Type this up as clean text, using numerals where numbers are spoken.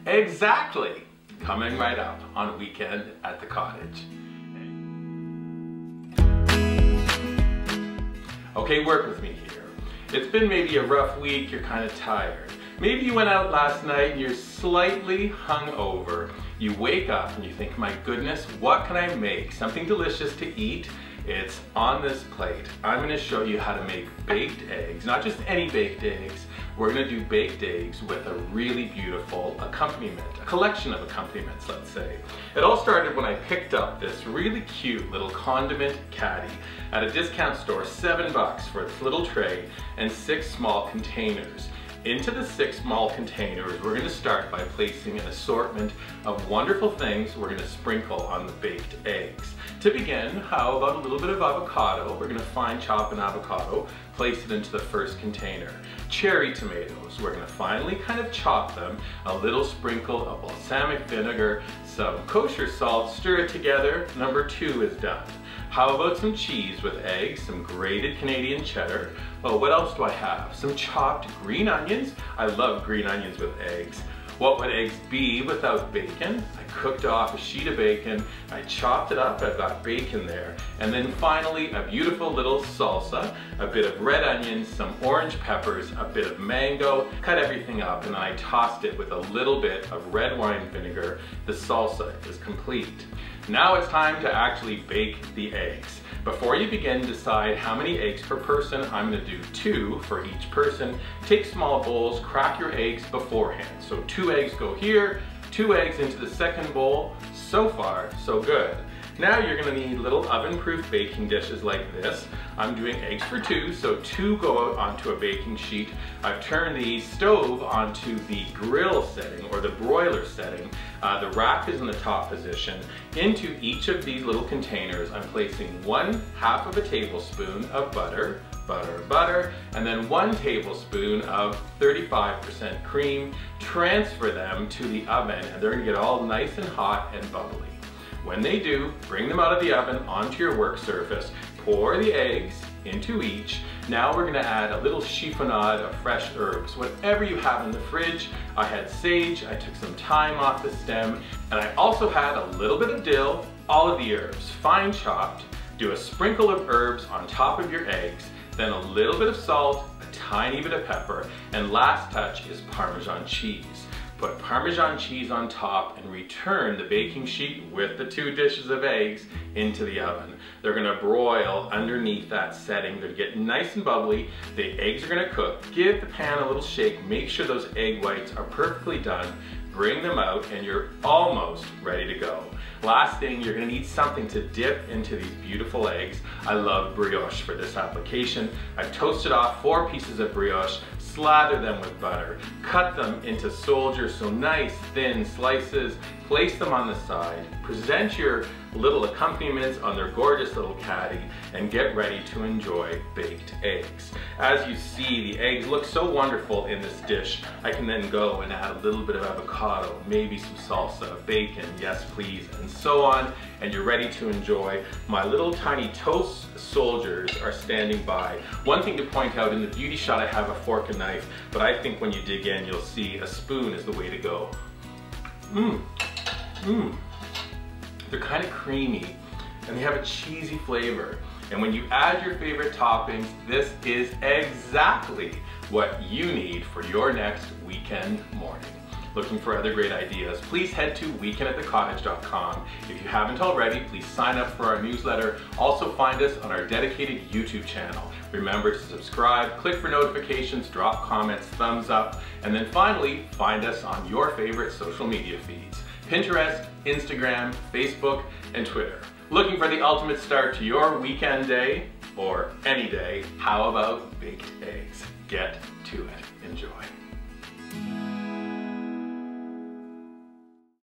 Exactly! Coming right up on Weekend at the Cottage. Okay, work with me here. It's been maybe a rough week, you're kind of tired. Maybe you went out last night and you're slightly hungover. You wake up and you think, my goodness, what can I make? Something delicious to eat? It's on this plate. I'm going to show you how to make baked eggs. Not just any baked eggs. We're going to do baked eggs with a really beautiful accompaniment, a collection of accompaniments, let's say. It all started when I picked up this really cute little condiment caddy at a discount store, $7 for its little tray and 6 small containers. Into the 6 small containers, we're going to start by placing an assortment of wonderful things we're going to sprinkle on the baked eggs. To begin, how about a little bit of avocado? We're going to fine chop an avocado, place it into the first container. Cherry tomatoes, we're going to finely kind of chop them, a little sprinkle of balsamic vinegar, some kosher salt, stir it together, number 2 is done. How about some cheese with eggs, some grated Canadian cheddar? Oh, what else do I have? Some chopped green onions. I love green onions with eggs. What would eggs be without bacon? I cooked off a sheet of bacon, I chopped it up, I've got bacon there. And then finally, a beautiful little salsa, a bit of red onions, some orange peppers, a bit of mango, cut everything up, and then I tossed it with a little bit of red wine vinegar. The salsa is complete. Now it's time to actually bake the eggs. Before you begin, decide how many eggs per person. I'm going to do 2 for each person. Take small bowls, crack your eggs beforehand. So 2 eggs go here, 2 eggs into the second bowl. So far, so good. Now you're going to need little oven-proof baking dishes like this. I'm doing eggs for 2, so 2 go out onto a baking sheet. I've turned the stove onto the grill setting or the broiler setting. The rack is in the top position. Into each of these little containers, I'm placing 1/2 of a tablespoon of butter, and then 1 tablespoon of 35% cream. Transfer them to the oven and they're going to get all nice and hot and bubbly. When they do, bring them out of the oven onto your work surface, pour the eggs into each. Now we're going to add a little chiffonade of fresh herbs, whatever you have in the fridge. I had sage, I took some thyme off the stem, and I also had a little bit of dill, all of the herbs, fine chopped. Do a sprinkle of herbs on top of your eggs, then a little bit of salt, a tiny bit of pepper, and last touch is Parmesan cheese. Put Parmesan cheese on top and return the baking sheet with the 2 dishes of eggs into the oven. They're going to broil underneath that setting. They'll get nice and bubbly. The eggs are going to cook. Give the pan a little shake. Make sure those egg whites are perfectly done. Bring them out and you're almost ready to go. Last thing, you're going to need something to dip into these beautiful eggs. I love brioche for this application. I've toasted off 4 pieces of brioche. Slather them with butter, cut them into soldiers, so nice thin slices, place them on the side, present your little accompaniments on their gorgeous little caddy, and get ready to enjoy baked eggs. As you see, the eggs look so wonderful in this dish. I can then go and add a little bit of avocado, maybe some salsa, bacon, yes please, and so on, and you're ready to enjoy. My little tiny toast soldiers are standing by. One thing to point out, in the beauty shot I have a fork and knife, but I think when you dig in you'll see a spoon is the way to go. They're kind of creamy and they have a cheesy flavor. And when you add your favorite toppings, this is exactly what you need for your next weekend morning. Looking for other great ideas, please head to weekend@thecottage.com. If you haven't already, please sign up for our newsletter. Also find us on our dedicated YouTube channel. Remember to subscribe, click for notifications, drop comments, thumbs up, and then finally, find us on your favorite social media feeds: Pinterest, Instagram, Facebook, and Twitter. Looking for the ultimate start to your weekend day, or any day? How about baked eggs? Get to it. Enjoy.